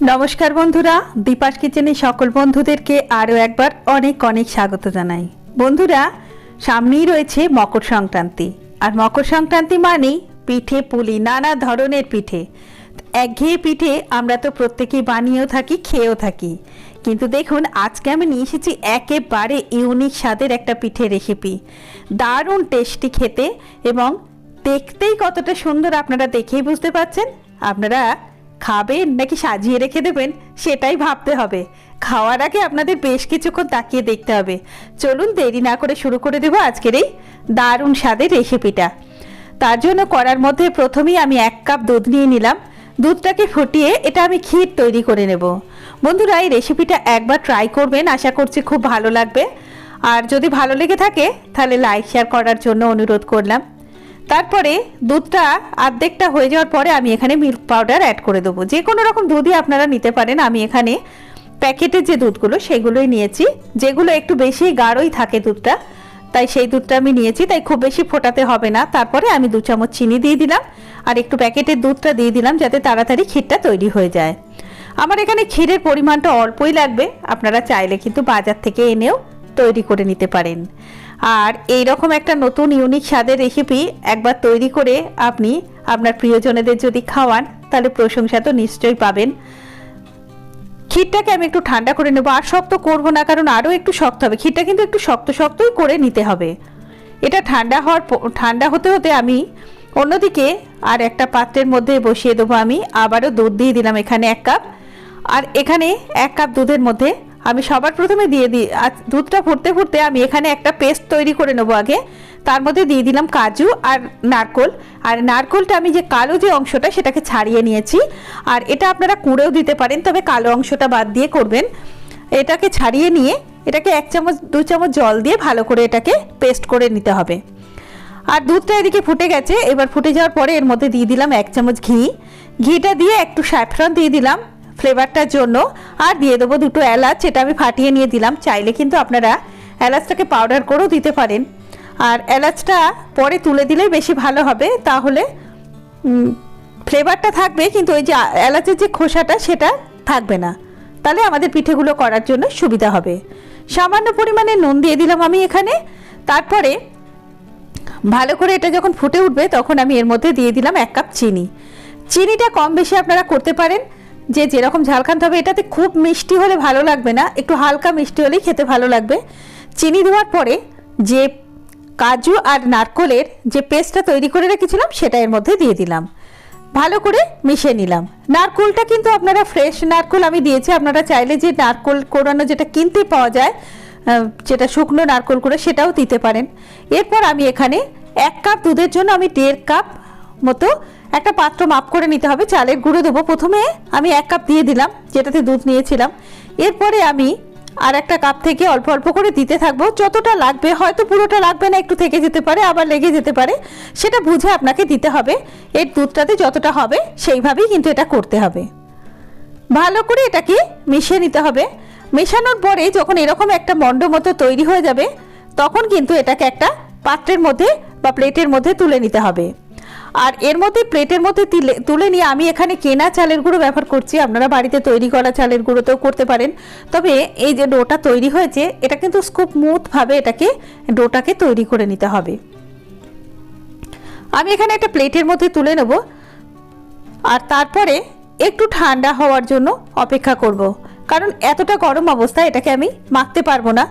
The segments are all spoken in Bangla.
নমস্কার বন্ধুরা, দীপাস কিচেনে সকল বন্ধুদেরকে আরও একবার অনেক অনেক স্বাগত জানাই। বন্ধুরা, সামনেই রয়েছে মকর সংক্রান্তি, আর মকর সংক্রান্তি মানেই পিঠে পুলি, নানা ধরনের পিঠে। একঘেয়ে পিঠে আমরা তো প্রত্যেকেই বানিয়েও থাকি, খেয়েও থাকি, কিন্তু দেখুন আজকে আমি নিয়ে এসেছি একেবারে ইউনিক স্বাদের একটা পিঠে রেসিপি। দারুণ টেস্টি খেতে এবং দেখতেই কতটা সুন্দর আপনারা দেখেই বুঝতে পারছেন। আপনারা খাবেন নাকি সাজিয়ে রেখে দেবেন সেটাই ভাবতে হবে। খাওয়ার আগে আপনাদের বেশ কিছুক্ষণ তাকিয়ে দেখতে হবে। চলুন দেরি না করে শুরু করে দেবো আজকের এই দারুণ স্বাদের রেসিপিটা। তার জন্য কড়ার মধ্যে প্রথমেই আমি 1 কাপ দুধ নিয়ে নিলাম। দুধটাকে ফুটিয়ে এটা আমি ক্ষীর তৈরি করে নেব। বন্ধুরা, এই রেসিপিটা একবার ট্রাই করবেন, আশা করছি খুব ভালো লাগবে। আর যদি ভালো লেগে থাকে তাহলে লাইক শেয়ার করার জন্য অনুরোধ করলাম। তারপরে দুধটা অর্ধেকটা হয়ে যাওয়ার পরে আমি এখানে মিল্ক পাউডার অ্যাড করে দেবো। যে কোনো রকম দুধই আপনারা নিতে পারেন। আমি এখানে প্যাকেটের যে দুধগুলো সেগুলোই নিয়েছি, যেগুলো একটু বেশি গাঢ়ই থাকে দুধটা, তাই সেই দুধটা আমি নিয়েছি, তাই খুব বেশি ফোটাতে হবে না। তারপরে আমি 2 চামচ চিনি দিয়ে দিলাম আর একটু প্যাকেটের দুধটা দিয়ে দিলাম, যাতে তাড়াতাড়ি ক্ষীরটা তৈরি হয়ে যায়। আমার এখানে ক্ষীরের পরিমাণটা অল্পই লাগবে, আপনারা চাইলে কিন্তু বাজার থেকে এনেও তৈরি করে নিতে পারেন। আর এই রকম একটা নতুন ইউনিক স্বাদের রেসিপি একবার তৈরি করে আপনি আপনার প্রিয়জনেদের যদি খাওয়ান তাহলে প্রশংসা তো নিশ্চয়ই পাবেন। ক্ষীরটাকে আমি একটু ঠান্ডা করে নেব, আর শক্ত করব না, কারণ আরও একটু শক্ত হবে। ক্ষীরটা কিন্তু একটু শক্ত শক্তই করে নিতে হবে। এটা ঠান্ডা হতে হতে আমি অন্যদিকে আর একটা পাত্রের মধ্যে বসিয়ে দেবো। আমি আবারও দুধ দিয়ে দিলাম এখানে 1 কাপ। আর এখানে 1 কাপ দুধের মধ্যে আমি সবার প্রথমে দিয়ে দিই, আর দুধটা ফুটতে ফুটতে আমি এখানে একটা পেস্ট তৈরি করে নেবো আগে। তার মধ্যে দিয়ে দিলাম কাজু আর নারকোল। আর নারকোলটা আমি যে কালো যে অংশটা সেটাকে ছাড়িয়ে নিয়েছি, আর এটা আপনারা কুড়েও দিতে পারেন, তবে কালো অংশটা বাদ দিয়ে করবেন। এটাকে ছাড়িয়ে নিয়ে এটাকে 1 চামচ 2 চামচ জল দিয়ে ভালো করে এটাকে পেস্ট করে নিতে হবে। আর দুধটা এদিকে ফুটে গেছে। এবার ফুটে যাওয়ার পরে এর মধ্যে দিয়ে দিলাম 1 চামচ ঘি। ঘিটা দিয়ে একটু স্যাফরন দিয়ে দিলাম ফ্লেভারটার জন্য, আর দিয়ে দেবো 2টো এলাচ, এটা আমি ফাটিয়ে নিয়ে দিলাম। চাইলে কিন্তু আপনারা এলাচটাকে পাউডার করেও দিতে পারেন, আর এলাচটা পরে তুলে দিলেই বেশি ভালো হবে, তাহলে ফ্লেভারটা থাকবে, কিন্তু ওই যে এলাচের যে খোসাটা সেটা থাকবে না, তাহলে আমাদের পিঠেগুলো করার জন্য সুবিধা হবে। সামান্য পরিমাণে নুন দিয়ে দিলাম আমি এখানে। তারপরে ভালো করে এটা যখন ফুটে উঠবে তখন আমি এর মধ্যে দিয়ে দিলাম 1 কাপ চিনি। চিনিটা কম বেশি আপনারা করতে পারেন, যে যেরকম ঝাল খান। তবে এটাতে খুব মিষ্টি হলে ভালো লাগবে না, একটু হালকা মিষ্টি হলেই খেতে ভালো লাগবে। চিনি দেওয়ার পরে যে কাজু আর নারকোলের যে পেস্টটা তৈরি করে রেখেছিলাম সেটা এর মধ্যে দিয়ে দিলাম, ভালো করে মিশিয়ে নিলাম। নারকোলটা কিন্তু আপনারা ফ্রেশ নারকোল আমি দিয়েছি, আপনারা চাইলে যে নারকোল কোরানো যেটা কিনতে পাওয়া যায়, যেটা শুকনো নারকোল করে, সেটাও দিতে পারেন। এরপর আমি এখানে 1 কাপ দুধের জন্য আমি 1.5 কাপ মতো একটা পাত্র মাপ করে নিতে হবে চালের গুঁড়ো দেবো। প্রথমে আমি 1 কাপ দিয়ে দিলাম যেটাতে দুধ নিয়েছিলাম। এরপরে আমি আর একটা কাপ থেকে অল্প অল্প করে দিতে থাকবো, যতটা লাগবে। হয়তো পুরোটা লাগবে না, একটু থেকে যেতে পারে, আবার লেগে যেতে পারে, সেটা বুঝে আপনাকে দিতে হবে। এর দুধটাতে যতটা হবে সেইভাবেই কিন্তু এটা করতে হবে। ভালো করে এটাকে মিশিয়ে নিতে হবে। মেশানোর পরে যখন এরকম একটা মন্ড মতো তৈরি হয়ে যাবে তখন কিন্তু এটাকে একটা পাত্রের মধ্যে বা প্লেটের মধ্যে তুলে নিতে হবে। আর এর মধ্যে প্লেটের মধ্যে তুলে নিয়ে আমি এখানে কেনা চালের গুঁড়ো ব্যবহার করছি, আপনারা বাড়িতে তৈরি করা চালের গুঁড়োতেও করতে পারেন। তবে এই যে ডোটা তৈরি হয়েছে এটা কিন্তু খুব স্মুথভাবে ডোটাকে তৈরি করে নিতে হবে। আমি এখানে একটা প্লেটের মধ্যে তুলে নেব, আর তারপরে একটু ঠান্ডা হওয়ার জন্য অপেক্ষা করব, কারণ এতটা গরম অবস্থায় এটাকে আমি মাখতে পারবো না।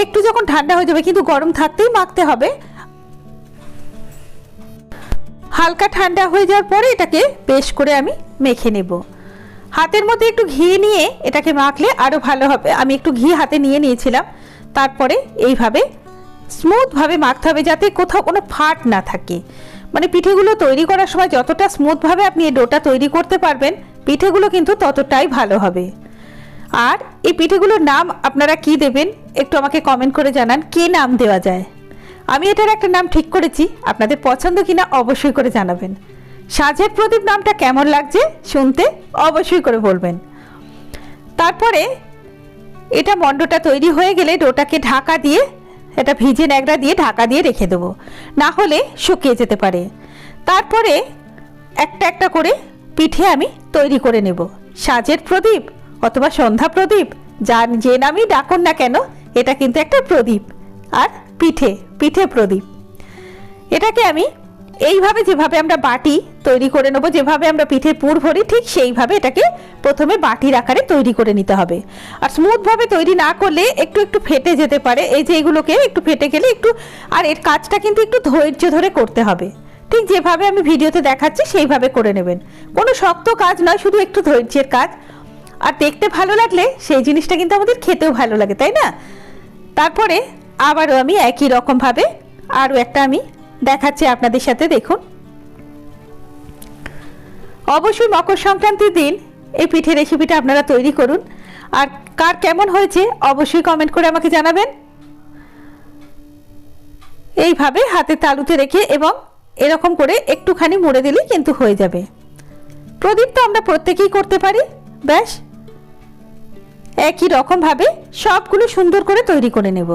একটু যখন ঠান্ডা হয়ে যাবে, কিন্তু গরম থাকতেই মাখতে হবে। হালকা ঠান্ডা হয়ে যাওয়ার পরে এটাকে বেশ করে আমি মেখে নেব। হাতের মধ্যে একটু ঘি নিয়ে এটাকে মাখলে আরও ভালো হবে। আমি একটু ঘি হাতে নিয়ে নিয়েছিলাম। তারপরে এইভাবে স্মুথভাবে মাখতে হবে, যাতে কোথাও কোনো ফাট না থাকে। মানে পিঠেগুলো তৈরি করার সময় যতটা স্মুথভাবে আপনি এই ডোটা তৈরি করতে পারবেন, পিঠেগুলো কিন্তু ততটাই ভালো হবে। আর এই পিঠেগুলোর নাম আপনারা কি দেবেন একটু আমাকে কমেন্ট করে জানান, কে নাম দেওয়া যায়। আমি এটার একটা নাম ঠিক করেছি, আপনাদের পছন্দ কিনা অবশ্যই করে জানাবেন। সাজের প্রদীপ নামটা কেমন লাগছে শুনতে অবশ্যই করে বলবেন। তারপরে এটা মন্ডটা তৈরি হয়ে গেলে ডোটাকে ঢাকা দিয়ে, এটা ভিজে ন্যাকড়া দিয়ে ঢাকা দিয়ে রেখে দেবো, না হলে শুকিয়ে যেতে পারে। তারপরে একটা একটা করে পিঠে আমি তৈরি করে নেব। সাজের প্রদীপ অথবা সন্ধ্যা প্রদীপ, যার যে নামই ডাকুন না কেন, এটা কিন্তু একটা প্রদীপ। আর পিঠে পিঠে প্রদীপ, এটাকে আমি এইভাবে যেভাবে আমরা বাটি তৈরি করে নেবো, যেভাবে আমরা পিঠের পুর ভরি ঠিক সেইভাবে এটাকে প্রথমে বাটির আকারে তৈরি করে নিতে হবে। আর স্মুথভাবে তৈরি না করলে একটু একটু ফেটে যেতে পারে, এই যে এগুলোকে একটু ফেটে গেলে একটু, আর এর কাজটা কিন্তু একটু ধৈর্য ধরে করতে হবে। ঠিক যেভাবে আমি ভিডিওতে দেখাচ্ছি সেইভাবে করে নেবেন, কোনো শক্ত কাজ নয়, শুধু একটু ধৈর্যের কাজ। আর দেখতে ভালো লাগলে সেই জিনিসটা কিন্তু আমাদের খেতেও ভালো লাগে, তাই না? তারপরে আবারও আমি একই রকমভাবে আরও একটা আমি দেখাচ্ছি আপনাদের সাথে। দেখুন, অবশ্যই মকর সংক্রান্তির দিন এই পিঠে রেসিপিটা আপনারা তৈরি করুন, আর কার কেমন হয়েছে অবশ্যই কমেন্ট করে আমাকে জানাবেন। এইভাবে হাতে তালুতে রেখে এবং এরকম করে একটুখানি মুড়ে দিলেই কিন্তু হয়ে যাবে। প্রদীপ তো আমরা প্রত্যেকেই করতে পারি। ব্যাস একই রকমভাবে সবগুলো সুন্দর করে তৈরি করে নেব।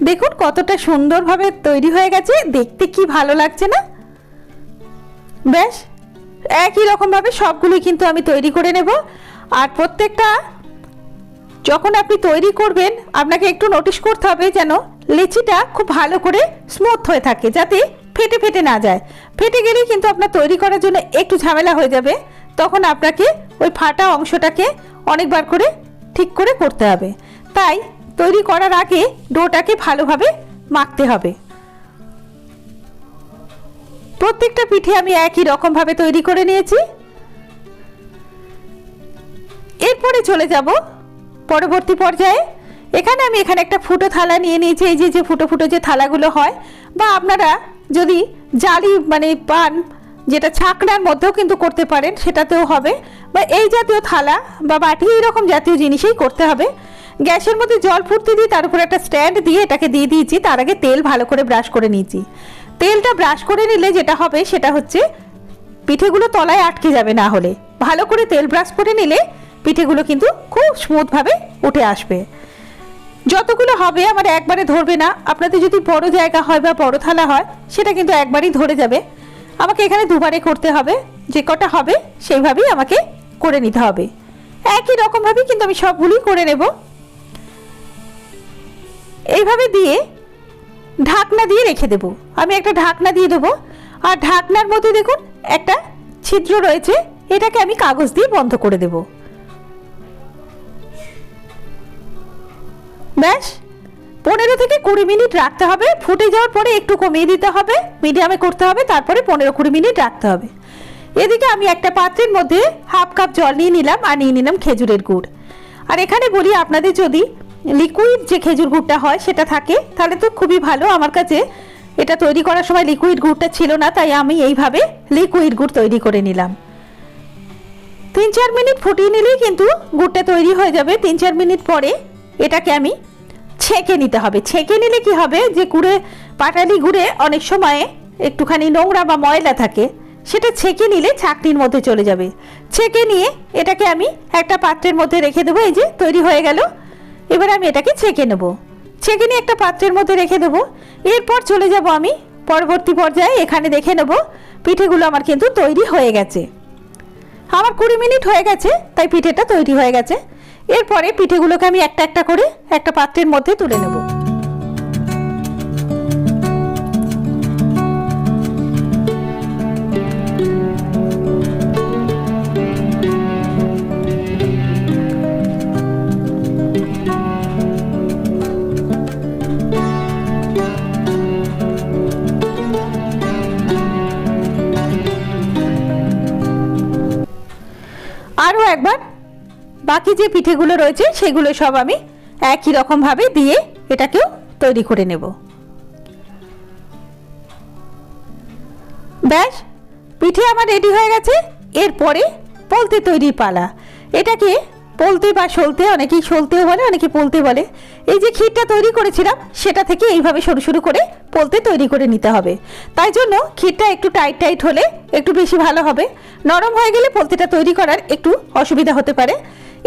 দেখুন কতটা সুন্দরভাবে তৈরি হয়ে গেছে, দেখতে কি ভালো লাগছে না? ব্যাস একই রকমভাবে সবগুলোই কিন্তু আমি তৈরি করে নেব। আর প্রত্যেকটা যখন আপনি তৈরি করবেন আপনাকে একটু নোটিশ করতে হবে যেন লেচিটা খুব ভালো করে স্মুথ হয়ে থাকে, যাতে ফেটে ফেটে না যায়। ফেটে গেলেই কিন্তু আপনার তৈরি করার জন্য একটু ঝামেলা হয়ে যাবে, তখন আপনাকে ওই ফাটা অংশটাকে অনেকবার করে ঠিক করে করতে হবে। তাই তৈরি করার আগে ডোটাকে ভালোভাবে মাখতে হবে। প্রত্যেকটা পিঠে আমি একই রকমভাবে তৈরি করে নিয়েছি। এরপরে চলে যাব পরবর্তী পর্যায়ে। এখানে আমি একটা ফুটো থালা নিয়ে নিয়েছি, এই যে ফুটো ফুটো যে থালাগুলো হয়, বা আপনারা যদি জালি মানে পান যেটা ছাকনার মধ্যেও কিন্তু করতে পারেন, সেটাতেও হবে, বা এই জাতীয় থালা বা বাটি এইরকম জাতীয় জিনিসেই করতে হবে। গ্যাসের মধ্যে জল ফুটতে দিয়ে তার উপর একটা স্ট্যান্ড দিয়ে এটাকে দিয়ে দিয়েছি। তার আগে তেল ভালো করে ব্রাশ করে নিয়েছি। তেলটা ব্রাশ করে নিলে যেটা হবে সেটা হচ্ছে পিঠেগুলো তলায় আটকে যাবে, না হলে ভালো করে তেল ব্রাশ করে নিলে পিঠেগুলো কিন্তু খুব স্মুথভাবে উঠে আসবে। যতগুলো হবে আমার একবারে ধরবে না, আপনাদের যদি বড় জায়গা হয় বা বড় থালা হয় সেটা কিন্তু একবারই ধরে যাবে। আমাকে এখানে দুবারে করতে হবে, যে কটা হবে সেইভাবেই আমাকে করে নিতে হবে। একই রকমভাবেই কিন্তু আমি সবগুলোই করে নেব। এইভাবে দিয়ে ঢাকনা দিয়ে রেখে দেব। আমি একটা ঢাকনা দিয়ে দেবো, আর ঢাকনার মধ্যে দেখুন একটা ছিদ্র রয়েছে, এটাকে আমি কাগজ দিয়ে বন্ধ করে দেব। ব্যাস 15 থেকে 20 মিনিট রাখতে হবে। ফুটে যাওয়ার পরে একটু কমিয়ে দিতে হবে, মিডিয়ামে করতে হবে, তারপরে 15-20 মিনিট রাখতে হবে। এদিকে আমি একটা পাত্রের মধ্যে হাফ কাপ জল নিয়ে নিলাম, আর নিয়ে নিলাম খেজুরের গুড়। আর এখানে বলি, আপনাদের যদি লিকুইড যে খেজুর গুড়টা হয় সেটা থাকে তাহলে তো খুবই ভালো। আমার কাছে এটা তৈরি করার সময় লিকুইড গুড়টা ছিল না, তাই আমি এইভাবে লিকুইড গুড় তৈরি করে নিলাম। 3-4 মিনিট ফুটিয়ে নিলেই কিন্তু গুড়টা তৈরি হয়ে যাবে। 3-4 মিনিট পরে এটাকে আমি ছেঁকে নিতে হবে। ছেঁকে নিলে কি হবে, যে গুড়ে পাটালি গুড়ে অনেক সময় একটুখানি নোংরা বা ময়লা থাকে, সেটা ছেঁকে নিলে ছাঁকনির মধ্যে চলে যাবে। ছেঁকে নিয়ে এটাকে আমি একটা পাত্রের মধ্যে রেখে দেবো। এই যে তৈরি হয়ে গেল। এবার আমি এটাকে ছেঁকে নেব। ছেঁকে নিয়ে একটা পাত্রের মধ্যে রেখে দেবো। এরপর চলে যাব আমি পরবর্তী পর্যায়ে। এখানে দেখে নেব পিঠেগুলো আমার কিন্তু তৈরি হয়ে গেছে। আমার 20 মিনিট হয়ে গেছে, তাই পিঠেটা তৈরি হয়ে গেছে। এরপরে পিঠেগুলোকে আমি একটা একটা করে একটা পাত্রের মধ্যে তুলে নেব। আরও একবার বাকি যে পিঠেগুলো রয়েছে সেগুলো সব আমি একই রকমভাবে দিয়ে এটাকেও তৈরি করে নেব। ব্যাস পিঠে আমার রেডি হয়ে গেছে। এরপরে পোলতে তৈরির পালা। এটাকে পোলতে বা সলতে, অনেকেই সলতেও বলে, অনেকে পোলতে বলে। এই যে ক্ষীরটা তৈরি করেছিলাম সেটা থেকে এইভাবে সরু সরু করে পোলতে তৈরি করে নিতে হবে। তাই জন্য ক্ষীরটা একটু টাইট টাইট হলে একটু বেশি ভালো হবে। নরম হয়ে গেলে পোলতেটা তৈরি করার একটু অসুবিধা হতে পারে।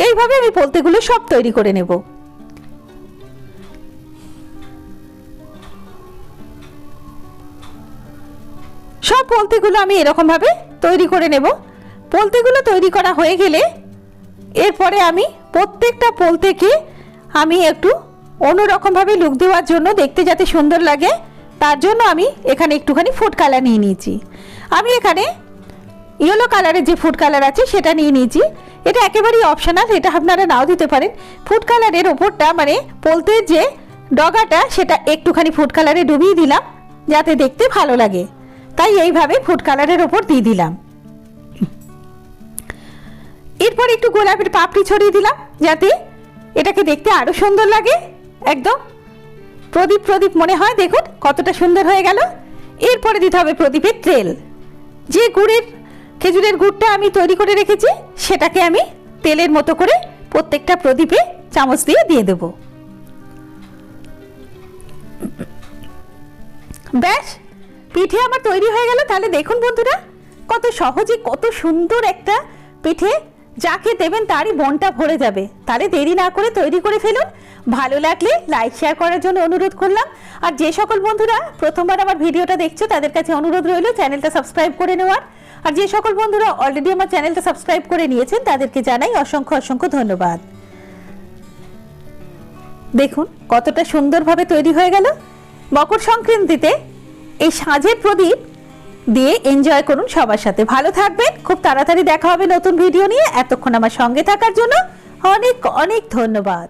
এইভাবে আমি পোলতেগুলো সব তৈরি করে নেব। সব পোলতেগুলো আমি এরকমভাবে তৈরি করে নেব। পোলতেগুলো তৈরি করা হয়ে গেলে এরপরে আমি প্রত্যেকটা পোলতেকে আমি একটু অন্যরকমভাবে লুক দেওয়ার জন্য, দেখতে যাতে সুন্দর লাগে, তার জন্য আমি এখানে একটুখানি ফুড কালার নিয়ে নিয়েছি। আমি এখানে ইয়েলো কালারের যে ফুড কালার আছে সেটা নিয়ে নিয়েছি। এটা একেবারেই অপশনাল, এটা আপনারা নাও দিতে পারেন। ফুড কালারের ওপরটা মানে পোলতের যে ডগাটা সেটা একটুখানি ফুড কালারে ডুবিয়ে দিলাম যাতে দেখতে ভালো লাগে, তাই এইভাবে ফুড কালারের ওপর দিয়ে দিলাম। এরপর একটু গোলাপের পাপড়ি ছড়িয়ে দিলাম যাতে এটাকে দেখতে আরো সুন্দর লাগে, একদম প্রদীপ প্রদীপ মনে হয়। দেখুন কতটা সুন্দর হয়ে গেল। এরপরে দিতে হবে প্রদীপের তেল। যে খেজুরের গুড়টা আমি তৈরি করে রেখেছি সেটাকে আমি তেলের মতো করে প্রত্যেকটা প্রদীপে চামচ দিয়ে দেব। ব্যাস, পিঠে আমার তৈরি হয়ে গেল। তাহলে দেখুন বন্ধুরা, কত সহজে কত সুন্দর একটা পিঠে, যাকে দেবেন তারই মনটা ভরে যাবে। তাহলে দেরি না করে তৈরি করে ফেলুন। ভালো লাগলে লাইক শেয়ার করার জন্য অনুরোধ করলাম। আর যে সকল বন্ধুরা প্রথমবার আমার ভিডিওটা দেখছো তাদের কাছে অনুরোধ রইল চ্যানেলটা সাবস্ক্রাইব করে নেওয়ার। আর যে সকল বন্ধুরা অলরেডি আমার চ্যানেলটা সাবস্ক্রাইব করে নিয়েছেন তাদেরকে জানাই অসংখ্য অসংখ্য ধন্যবাদ। দেখুন কতটা সুন্দরভাবে তৈরি হয়ে গেল। মকর সংক্রান্তিতে এই সাঁঝের প্রদীপ দিয়ে এনজয় করুন সবার সাথে। ভালো থাকবেন, খুব তাড়াতাড়ি দেখা হবে নতুন ভিডিও নিয়ে। এতক্ষণ আমার সঙ্গে থাকার জন্য অনেক অনেক ধন্যবাদ।